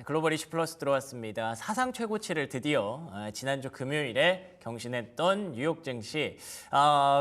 글로벌 이슈 플러스 들어왔습니다. 사상 최고치를 드디어 지난주 금요일에 경신했던 뉴욕 증시.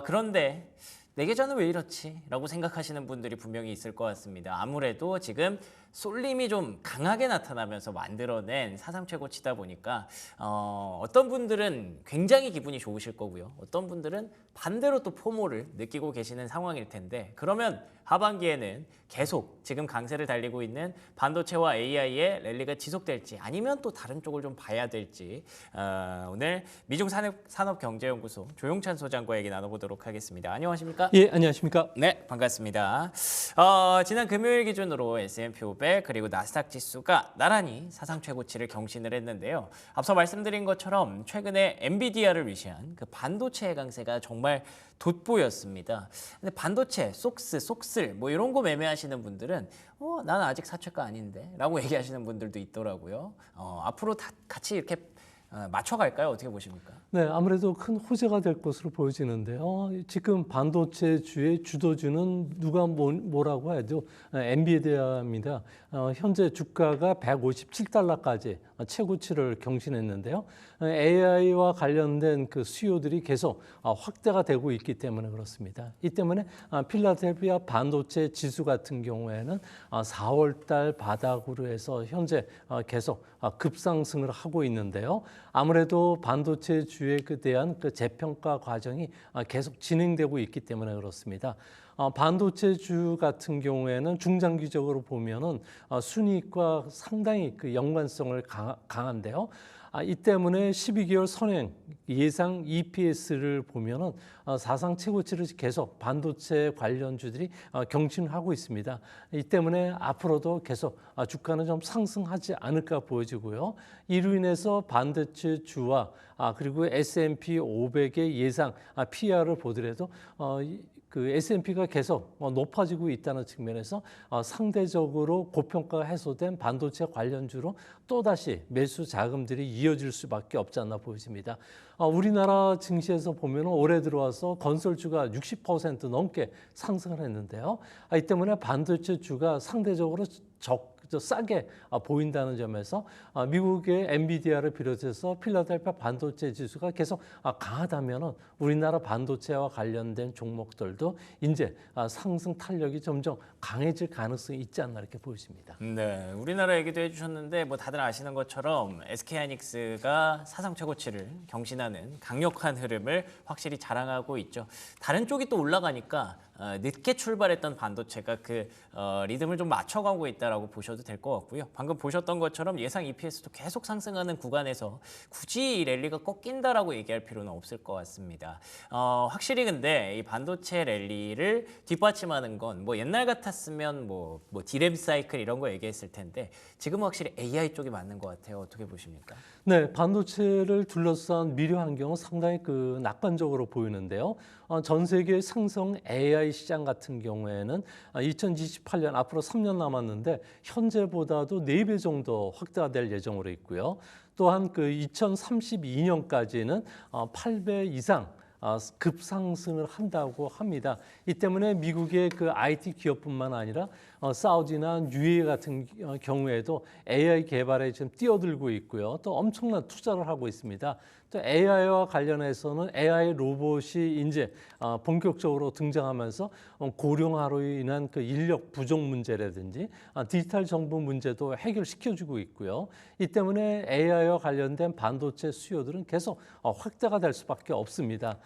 그런데 내 계좌는 왜 이렇지? 라고 생각하시는 분들이 분명히 있을 것 같습니다. 아무래도 지금 쏠림이 좀 강하게 나타나면서 만들어낸 사상 최고치다 보니까 어떤 분들은 굉장히 기분이 좋으실 거고요. 어떤 분들은 반대로 또 포모를 느끼고 계시는 상황일 텐데, 그러면 하반기에는 계속 지금 강세를 달리고 있는 반도체와 AI의 랠리가 지속될지 아니면 또 다른 쪽을 좀 봐야 될지 오늘 미중산업경제연구소 조용찬 소장과 얘기 나눠보도록 하겠습니다. 안녕하십니까? 예, 안녕하십니까? 네, 반갑습니다. 지난 금요일 기준으로 S&P 500 그리고 나스닥 지수가 나란히 사상 최고치를 경신을 했는데요. 앞서 말씀드린 것처럼 최근에 엔비디아를 위시한 그 반도체의 강세가 정말 돋보였습니다. 근데 반도체, 속슬 뭐 이런 거 매매하시는 분들은 나는 아직 사채가 아닌데 라고 얘기하시는 분들도 있더라고요. 앞으로 다 같이 이렇게 맞춰갈까요? 어떻게 보십니까? 네, 아무래도 큰 호재가 될 것으로 보여지는데요. 지금 반도체주의 주도주는 누가 뭐라고 해도 엔비디아입니다. 현재 주가가 157달러까지 최고치를 경신했는데요. AI와 관련된 그 수요들이 계속 확대가 되고 있기 때문에 그렇습니다. 이 때문에 필라델피아 반도체 지수 같은 경우에는 4월 달 바닥으로 해서 현재 계속 급상승을 하고 있는데요. 아무래도 반도체주에 대한 그 재평가 과정이 계속 진행되고 있기 때문에 그렇습니다. 반도체주 같은 경우에는 중장기적으로 보면은 순이익과 상당히 그 연관성을 강한데요. 이 때문에 12개월 선행 예상 EPS를 보면은 사상 최고치를 계속 반도체 관련주들이 경신하고 있습니다. 이 때문에 앞으로도 계속 주가는 좀 상승하지 않을까 보여지고요. 이로 인해서 반도체주와 그리고 S&P 500의 예상 PR을 보더라도 그 S&P가 계속 높아지고 있다는 측면에서 상대적으로 고평가가 해소된 반도체 관련주로 또다시 매수 자금들이 이어질 수밖에 없지 않나 보여집니다. 우리나라 증시에서 보면 올해 들어와서 건설주가 60% 넘게 상승을 했는데요. 이 때문에 반도체주가 상대적으로 싸게 보인다는 점에서 미국의 엔비디아를 비롯해서 필라델피아 반도체 지수가 계속 강하다면 우리나라 반도체와 관련된 종목들도 이제 상승 탄력이 점점 강해질 가능성이 있지 않나 이렇게 보여집니다. 네, 우리나라 얘기도 해주셨는데 뭐 다들 아시는 것처럼 SK하이닉스가 사상 최고치를 경신하는 강력한 흐름을 확실히 자랑하고 있죠. 다른 쪽이 또 올라가니까 늦게 출발했던 반도체가 그 리듬을 좀 맞춰가고 있다라고 보셔도 될 것 같고요. 방금 보셨던 것처럼 예상 EPS도 계속 상승하는 구간에서 굳이 이 랠리가 꺾인다라고 얘기할 필요는 없을 것 같습니다. 확실히 근데 이 반도체 랠리를 뒷받침하는 건 뭐 옛날 같았으면 뭐 디램 사이클 이런 거 얘기했을 텐데 지금은 확실히 AI 쪽이 맞는 것 같아요. 어떻게 보십니까? 네, 반도체를 둘러싼 미래 환경은 상당히 그 낙관적으로 보이는데요. 전 세계 생성 AI 시장 같은 경우에는 2028년 앞으로 3년 남았는데 현재보다도 4배 정도 확대가 될 예정으로 있고요. 또한 그 2032년까지는 8배 이상 급상승을 한다고 합니다. 이 때문에 미국의 그 IT 기업뿐만 아니라 사우디나 UAE 같은 경우에도 AI 개발에 지금 뛰어들고 있고요. 또 엄청난 투자를 하고 있습니다. 또 AI와 관련해서는 AI 로봇이 이제 본격적으로 등장하면서 고령화로 인한 그 인력 부족 문제라든지 디지털 정보 문제도 해결시켜주고 있고요. 이 때문에 AI와 관련된 반도체 수요들은 계속 확대가 될 수밖에 없습니다.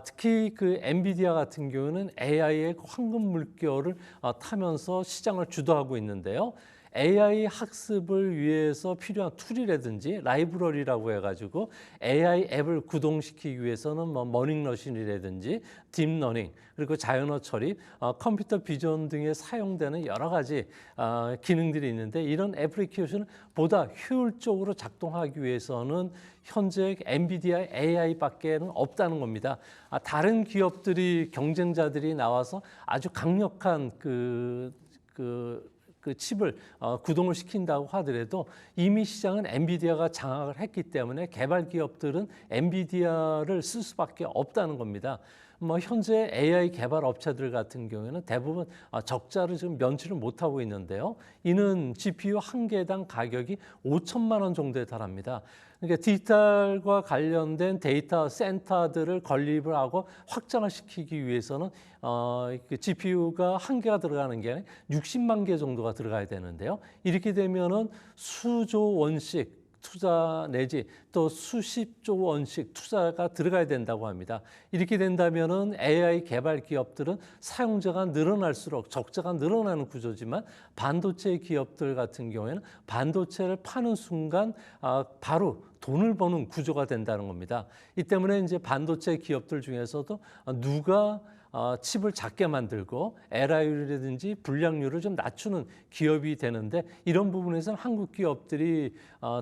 특히 그 엔비디아 같은 경우는 AI의 황금 물결을 타면서 시장을 주도하고 있는데요. AI 학습을 위해서 필요한 툴이라든지 라이브러리라고 해가지고 AI 앱을 구동시키기 위해서는 뭐 머닝러닝이라든지 딥러닝 그리고 자연어 처리, 컴퓨터 비전 등에 사용되는 여러 가지 기능들이 있는데 이런 애플리케이션을 보다 효율적으로 작동하기 위해서는 현재 엔비디아 AI밖에는 없다는 겁니다. 다른 기업들이 경쟁자들이 나와서 아주 강력한 그 칩을 구동을 시킨다고 하더라도 이미 시장은 엔비디아가 장악을 했기 때문에 개발 기업들은 엔비디아를 쓸 수밖에 없다는 겁니다. 뭐 현재 AI 개발 업체들 같은 경우에는 대부분 적자를 지금 면치를 못하고 있는데요. 이는 GPU 한 개당 가격이 5천만 원 정도에 달합니다. 그러니까 디지털과 관련된 데이터 센터들을 건립을 하고 확장을 시키기 위해서는 GPU가 한 개가 들어가는 게 60만 개 정도가 들어가야 되는데요. 이렇게 되면은 수조 원씩 투자 내지 또 수십조 원씩 투자가 들어가야 된다고 합니다. 이렇게 된다면은 AI 개발 기업들은 사용자가 늘어날수록 적자가 늘어나는 구조지만 반도체 기업들 같은 경우에는 반도체를 파는 순간 바로 돈을 버는 구조가 된다는 겁니다. 이 때문에 이제 반도체 기업들 중에서도 누가 칩을 작게 만들고 LI율이라든지 불량률을 좀 낮추는 기업이 되는데 이런 부분에서는 한국 기업들이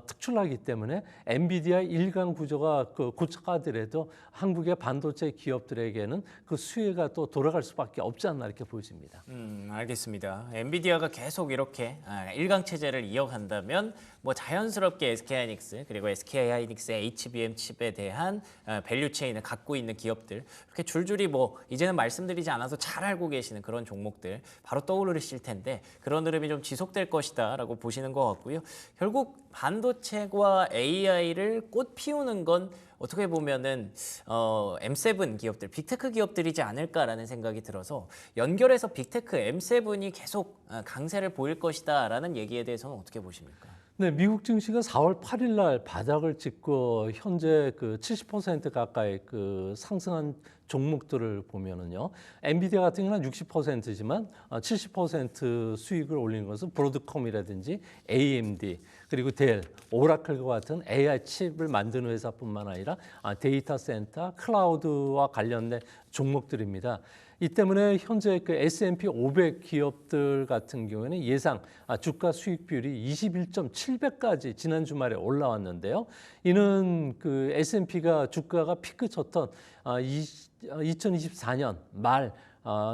특출나기 때문에 엔비디아 일강 구조가 고착하더라도 한국의 반도체 기업들에게는 그 수혜가 또 돌아갈 수밖에 없지 않나 이렇게 보여집니다. 알겠습니다. 엔비디아가 계속 이렇게 일강 체제를 이어간다면 뭐 자연스럽게 SK하이닉스 그리고 SK하이닉스의 HBM 칩에 대한 밸류 체인을 갖고 있는 기업들 이렇게 줄줄이 뭐 이제는 말씀드리지 않아서 잘 알고 계시는 그런 종목들 바로 떠오르실 텐데 그런 흐름이 좀 지속될 것이다라고 보시는 것 같고요. 결국 반도체와 AI를 꽃 피우는 건 어떻게 보면은 M7 기업들, 빅테크 기업들이지 않을까라는 생각이 들어서 연결해서 빅테크 M7이 계속 강세를 보일 것이다라는 얘기에 대해서는 어떻게 보십니까? 네, 미국 증시가 4월 8일 날 바닥을 찍고 현재 그 70% 가까이 그 상승한 종목들을 보면은요. 엔비디아 같은 경우는 60%지만 70% 수익을 올리는 것은 브로드컴이라든지 AMD 그리고 델, 오라클과 같은 AI 칩을 만드는 회사뿐만 아니라 데이터 센터, 클라우드와 관련된 종목들입니다. 이 때문에 현재 그 S&P 500 기업들 같은 경우에는 예상 주가 수익 비율이 21.7배까지 지난 주말에 올라왔는데요. 이는 그 S&P가 주가가 피크 쳤던 2024년 말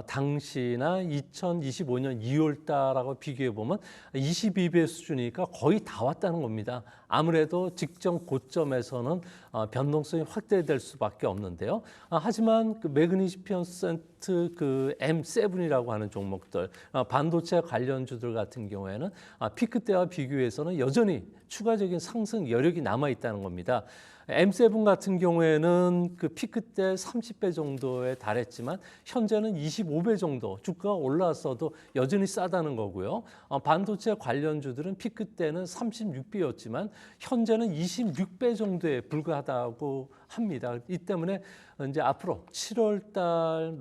당시나 2025년 2월 달하고 비교해 보면 22배 수준이니까 거의 다 왔다는 겁니다. 아무래도 직전 고점에서는 변동성이 확대될 수밖에 없는데요. 하지만 그 매그니피션트 그 M7이라고 하는 종목들, 반도체 관련주들 같은 경우에는 피크 때와 비교해서는 여전히 추가적인 상승 여력이 남아 있다는 겁니다. M7 같은 경우에는 그 피크 때 30배 정도에 달했지만 현재는 25배 정도 주가가 올랐어도 여전히 싸다는 거고요. 반도체 관련주들은 피크 때는 36배였지만 현재는 26배 정도에 불과하다고 합니다. 이 때문에 이제 앞으로 7월 달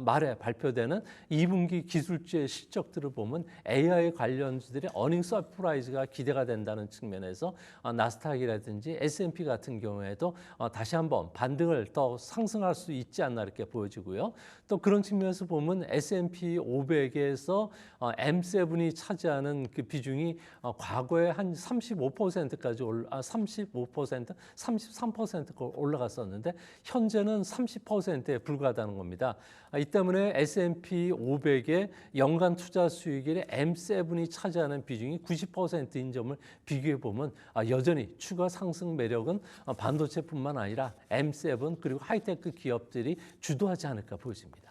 말에 발표되는 2분기 기술주의 실적들을 보면 AI 관련주들의 어닝 서프라이즈가 기대가 된다는 측면에서 나스닥이라든지 S&P 같은 경우에도 다시 한번 반등을 더 상승할 수 있지 않나 이렇게 보여지고요. 또 그런 측면에서 보면 S&P 500에서 M7이 차지하는 그 비중이 과거에 한 35%까지 35%, 33% 올라갔었는데 현재는 30%에 불과하다는 겁니다. 이 때문에 S&P 500의 연간 투자 수익의 M7이 차지하는 비중이 90%인 점을 비교해 보면 여전히 추가 상승 매력은 반도체뿐만 아니라 M7 그리고 하이테크 기업들이 주도하지 않을까 보여집니다.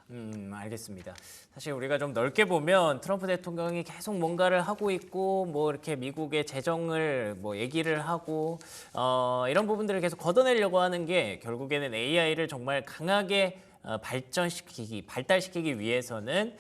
알겠습니다. 사실 우리가 좀 넓게 보면 트럼프 대통령이 계속 뭔가를 하고 있고 뭐 이렇게 미국의 재정을 뭐 얘기를 하고 이런 부분들을 계속 걷어내려고 하는 게 결국에는 AI를 정말 강하게 발달시키기 위해서는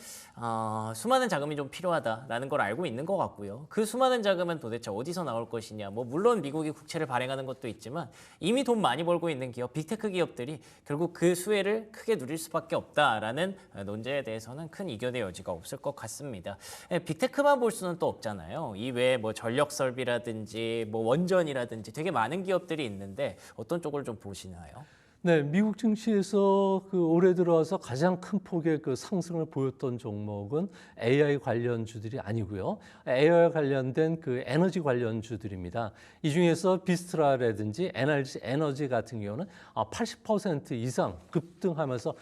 수많은 자금이 좀 필요하다라는 걸 알고 있는 것 같고요. 그 수많은 자금은 도대체 어디서 나올 것이냐. 뭐 물론 미국이 국채를 발행하는 것도 있지만 이미 돈 많이 벌고 있는 기업, 빅테크 기업들이 결국 그 수혜를 크게 누릴 수밖에 없다라는 논제에 대해서는 큰 이견의 여지가 없을 것 같습니다. 빅테크만 볼 수는 또 없잖아요. 이외에 뭐 전력 설비라든지 뭐 원전이라든지 되게 많은 기업들이 있는데 어떤 쪽을 좀 보시나요? 네, 미국 증시에서 그 올해 들어와서 가장 큰 폭의 그 상승을 보였던 종목은 AI 관련주들이 아니고요. AI 관련된 그 에너지 관련주들입니다. 이 중에서 비스트라라든지 에너지 같은 경우는 80% 이상 급등하면서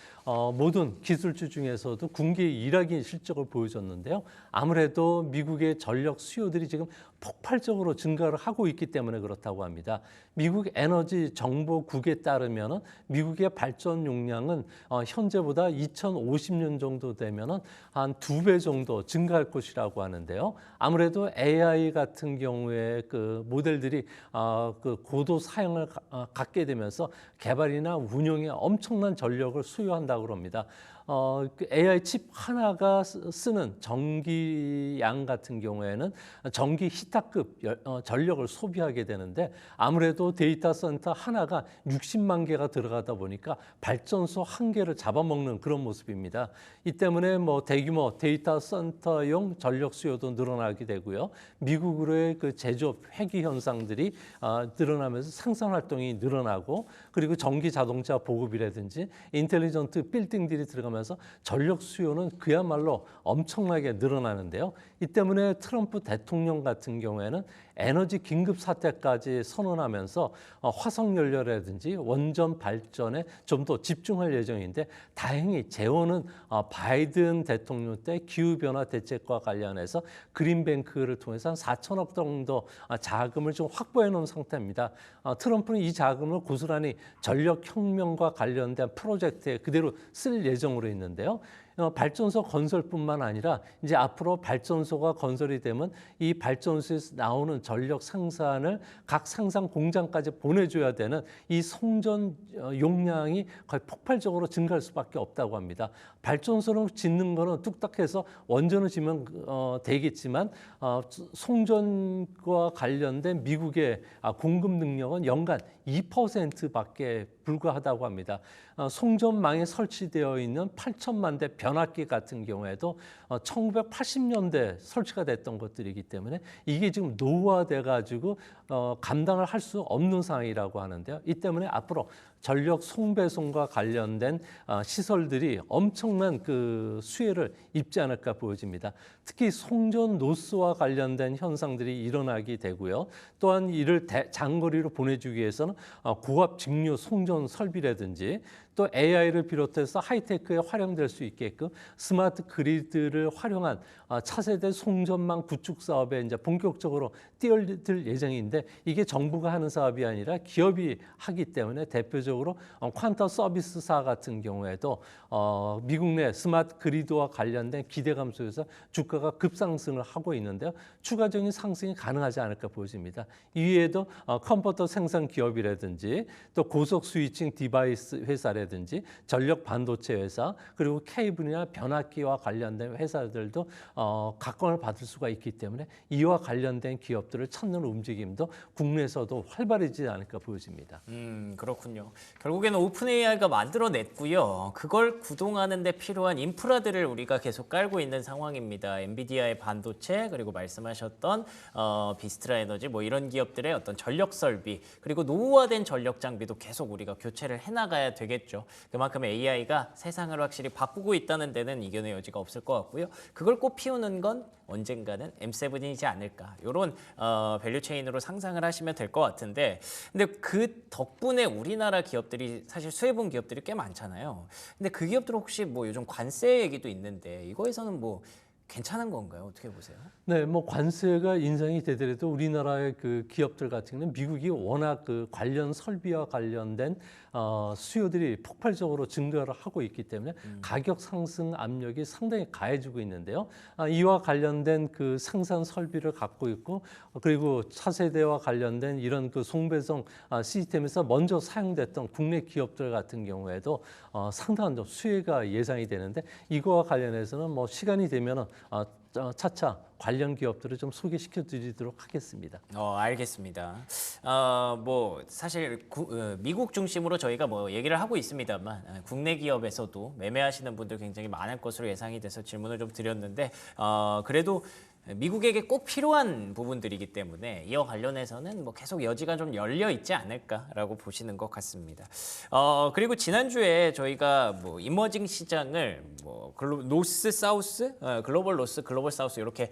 모든 기술주 중에서도 군기 일학의 실적을 보여줬는데요. 아무래도 미국의 전력 수요들이 지금 폭발적으로 증가를 하고 있기 때문에 그렇다고 합니다. 미국 에너지 정보국에 따르면은 미국의 발전 용량은 현재보다 2050년 정도 되면은 한 2배 정도 증가할 것이라고 하는데요. 아무래도 AI 같은 경우에 그 모델들이 그 고도 사용을 갖게 되면서 개발이나 운영에 엄청난 전력을 수요한다고 합니다. 그 AI 칩 하나가 쓰는 전기양 같은 경우에는 전기 히타급 전력을 소비하게 되는데 아무래도 데이터 센터 하나가 60만 개가 들어가다 보니까 발전소 한 개를 잡아먹는 그런 모습입니다. 이 때문에 뭐 대규모 데이터 센터용 전력 수요도 늘어나게 되고요. 미국으로의 그 제조업 회귀 현상들이 늘어나면서 생산 활동이 늘어나고 그리고 전기 자동차 보급이라든지 인텔리전트 빌딩들이 들어가면서 전력 수요는 그야말로 엄청나게 늘어나는데요. 이 때문에 트럼프 대통령 같은 경우에는 에너지 긴급 사태까지 선언하면서 화석 연료라든지 원전 발전에 좀 더 집중할 예정인데 다행히 재원은 바이든 대통령 때 기후변화 대책과 관련해서 그린뱅크를 통해서 한 4천억 정도 자금을 좀 확보해 놓은 상태입니다. 트럼프는 이 자금을 고스란히 전력혁명과 관련된 프로젝트에 그대로 쓸 예정으로 있는데요. 발전소 건설뿐만 아니라 이제 앞으로 발전소가 건설이 되면 이 발전소에서 나오는 전력 생산을 각 생산 공장까지 보내줘야 되는 이 송전 용량이 거의 폭발적으로 증가할 수밖에 없다고 합니다. 발전소를 짓는 거는 뚝딱해서 원전을 지면 되겠지만 송전과 관련된 미국의 공급 능력은 연간 2%밖에 불과하다고 합니다. 송전망에 설치되어 있는 8천만 대 변압기 같은 경우에도 1980년대 설치가 됐던 것들이기 때문에 이게 지금 노후화돼 가지고 감당을 할 수 없는 상황이라고 하는데요. 이 때문에 앞으로 전력 송배송과 관련된 시설들이 엄청난 그 수혜를 입지 않을까 보여집니다. 특히 송전 노스와 관련된 현상들이 일어나게 되고요. 또한 이를 장거리로 보내주기 위해서는 고압 직류 송전 설비라든지 또 AI를 비롯해서 하이테크에 활용될 수 있게끔 스마트 그리드를 활용한 차세대 송전망 구축 사업에 이제 본격적으로 뛰어들 예정인데 이게 정부가 하는 사업이 아니라 기업이 하기 때문에 대표적으로 퀀터 서비스사 같은 경우에도 미국 내 스마트 그리드와 관련된 기대감 속에서 주가가 급상승을 하고 있는데요. 추가적인 상승이 가능하지 않을까 보여집니다. 이외에도 컴퓨터 생산 기업이라든지 또 고속 스위칭 디바이스 회사라든지 전력 반도체 회사 그리고 케이블이나 변압기와 관련된 회사들도 각광을 받을 수가 있기 때문에 이와 관련된 기업들을 찾는 움직임도 국내에서도 활발해지지 않을까 보여집니다. 그렇군요. 결국에는 오픈 AI가 만들어냈고요. 그걸 구동하는 데 필요한 인프라들을 우리가 계속 깔고 있는 상황입니다. 엔비디아의 반도체 그리고 말씀하셨던 비스트라 에너지 뭐 이런 기업들의 어떤 전력 설비 그리고 노후화된 전력 장비도 계속 우리가 교체를 해나가야 되겠죠. 그만큼 AI가 세상을 확실히 바꾸고 있다는 데는 이견의 여지가 없을 것 같고요. 그걸 꼭 피우는 건 언젠가는 M7이지 않을까. 이런 밸류체인으로 상상을 하시면 될 것 같은데 근데 그 덕분에 우리나라 기업들이 사실 수혜본 기업들이 꽤 많잖아요. 근데 그 기업들 혹시 뭐 요즘 관세 얘기도 있는데 이거에서는 뭐 괜찮은 건가요? 어떻게 보세요? 네, 뭐 관세가 인상이 되더라도 우리나라의 그 기업들 같은 경우는 미국이 워낙 그 관련 설비와 관련된 수요들이 폭발적으로 증가를 하고 있기 때문에 가격 상승 압력이 상당히 가해지고 있는데요. 이와 관련된 그 생산 설비를 갖고 있고 그리고 차세대와 관련된 이런 그 송배송 시스템에서 먼저 사용됐던 국내 기업들 같은 경우에도 상당한 좀 수혜가 예상이 되는데 이거와 관련해서는 뭐 시간이 되면은 차차 관련 기업들을 좀 소개시켜 드리도록 하겠습니다. 알겠습니다. 뭐 사실 미국 중심으로 저희가 뭐 얘기를 하고 있습니다만 국내 기업에서도 매매하시는 분들 굉장히 많을 것으로 예상이 돼서 질문을 좀 드렸는데 그래도 미국에게 꼭 필요한 부분들이기 때문에 이와 관련해서는 뭐 계속 여지가 좀 열려 있지 않을까라고 보시는 것 같습니다. 그리고 지난주에 저희가 뭐 이머징 시장을 뭐 노스 사우스, 글로벌 노스, 글로벌 사우스 이렇게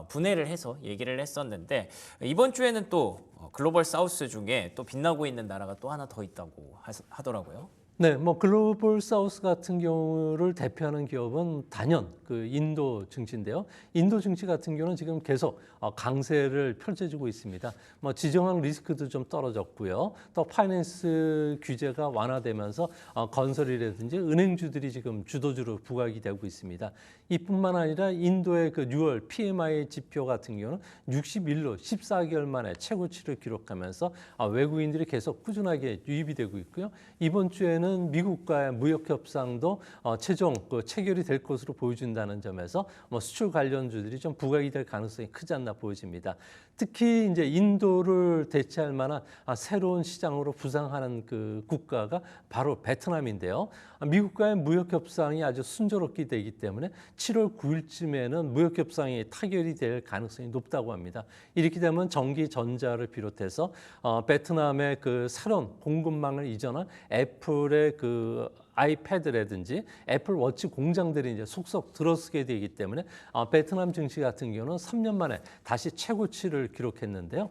분해를 해서 얘기를 했었는데 이번 주에는 또 글로벌 사우스 중에 또 빛나고 있는 나라가 또 하나 더 있다고 하더라고요. 네, 뭐 글로벌 사우스 같은 경우를 대표하는 기업은 단연 그 인도 증시인데요. 인도 증시 같은 경우는 지금 계속 강세를 펼쳐지고 있습니다. 뭐 지정학 리스크도 좀 떨어졌고요. 또 파이낸스 규제가 완화되면서 건설이라든지 은행주들이 지금 주도주로 부각이 되고 있습니다. 이뿐만 아니라 인도의 그 6월 PMI 지표 같은 경우는 61로 14개월 만에 최고치를 기록하면서 외국인들이 계속 꾸준하게 유입이 되고 있고요. 이번 주에는 미국과의 무역 협상도 최종 체결이 될 것으로 보여준다는 점에서 수출 관련주들이 좀 부각이 될 가능성이 크지 않나 보여집니다. 특히 이제 인도를 대체할 만한 새로운 시장으로 부상하는 그 국가가 바로 베트남인데요. 미국과의 무역 협상이 아주 순조롭게 되기 때문에 7월 9일쯤에는 무역 협상이 타결이 될 가능성이 높다고 합니다. 이렇게 되면 전기 전자를 비롯해서 베트남의 그 새로운 공급망을 이전한 애플의 그 아이패드라든지 애플 워치 공장들이 이제 속속 들어서게 되기 때문에 베트남 증시 같은 경우는 3년 만에 다시 최고치를 기록했는데요.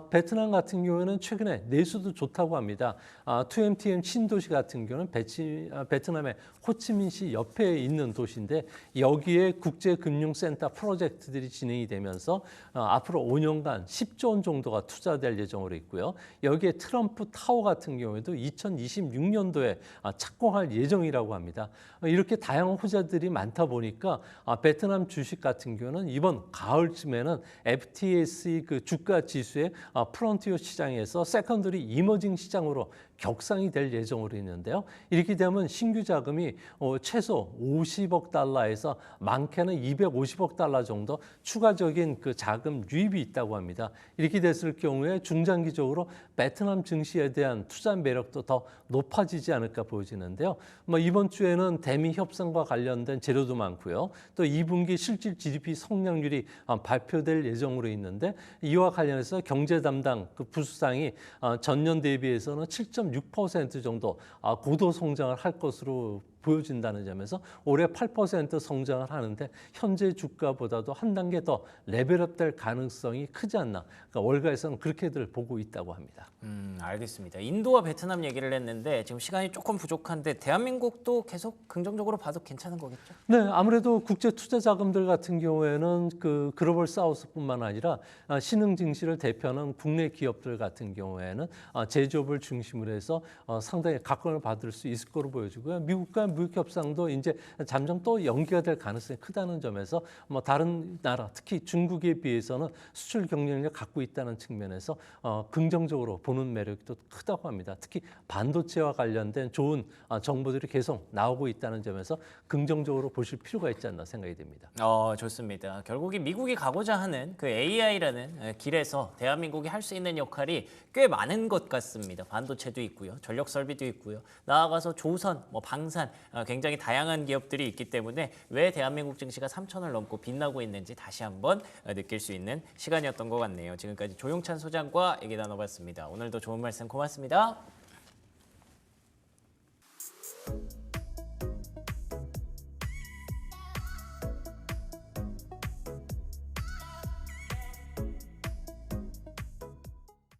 베트남 같은 경우에는 최근에 내수도 좋다고 합니다. 2MTM 신도시 같은 경우는 베트남의 호치민시 옆에 있는 도시인데 여기에 국제금융센터 프로젝트들이 진행이 되면서 앞으로 5년간 10조 원 정도가 투자될 예정으로 있고요. 여기에 트럼프 타워 같은 경우에도 2026년도에 착공할 예정이라고 합니다. 이렇게 다양한 호재들이 많다 보니까 베트남 주식 같은 경우는 이번 가을쯤에는 FTSE 그 주가 지수의 프론티어 시장에서 세컨더리 이머징 시장으로 격상이 될 예정으로 있는데요. 이렇게 되면 신규 자금이 최소 50억 달러에서 많게는 250억 달러 정도 추가적인 그 자금 유입이 있다고 합니다. 이렇게 됐을 경우에 중장기적으로 베트남 증시에 대한 투자 매력도 더 높아지지 않을까 보여지는데요. 이번 주에는 대미 협상과 관련된 재료도 많고요. 또 2분기 실질 GDP 성장률이 발표될 예정으로 있는데 이와 관련해서 경제 담당 그 부수상이 전년 대비해서는 7.6% 정도 고도 성장을 할 것으로 보여진다는 점에서 올해 8% 성장을 하는데 현재 주가보다도 한 단계 더 레벨업될 가능성이 크지 않나. 그러니까 월가에서는 그렇게들 보고 있다고 합니다. 알겠습니다. 인도와 베트남 얘기를 했는데 지금 시간이 조금 부족한데 대한민국도 계속 긍정적으로 봐도 괜찮은 거겠죠? 네, 아무래도 국제 투자 자금들 같은 경우에는 그 글로벌 사우스뿐만 아니라 신흥 증시를 대표하는 국내 기업들 같은 경우에는 제조업을 중심으로 해서 상당히 각광을 받을 수 있을 거로 보여지고요. 미국과 무역 협상도 이제 잠정 또 연기가 될 가능성이 크다는 점에서 다른 나라, 특히 중국에 비해서는 수출 경쟁력을 갖고 있다는 측면에서 긍정적으로 보는 매력이 또 크다고 합니다. 특히 반도체와 관련된 좋은 정보들이 계속 나오고 있다는 점에서 긍정적으로 보실 필요가 있지 않나 생각이 됩니다. 좋습니다. 결국에 미국이 가고자 하는 그 AI라는 길에서 대한민국이 할 수 있는 역할이 꽤 많은 것 같습니다. 반도체도 있고요, 전력 설비도 있고요, 나아가서 조선, 방산 굉장히 다양한 기업들이 있기 때문에 왜 대한민국 증시가 3천을 넘고 빛나고 있는지 다시 한번 느낄 수 있는 시간이었던 것 같네요. 지금까지 조용찬 소장과 얘기 나눠봤습니다. 오늘도 좋은 말씀 고맙습니다.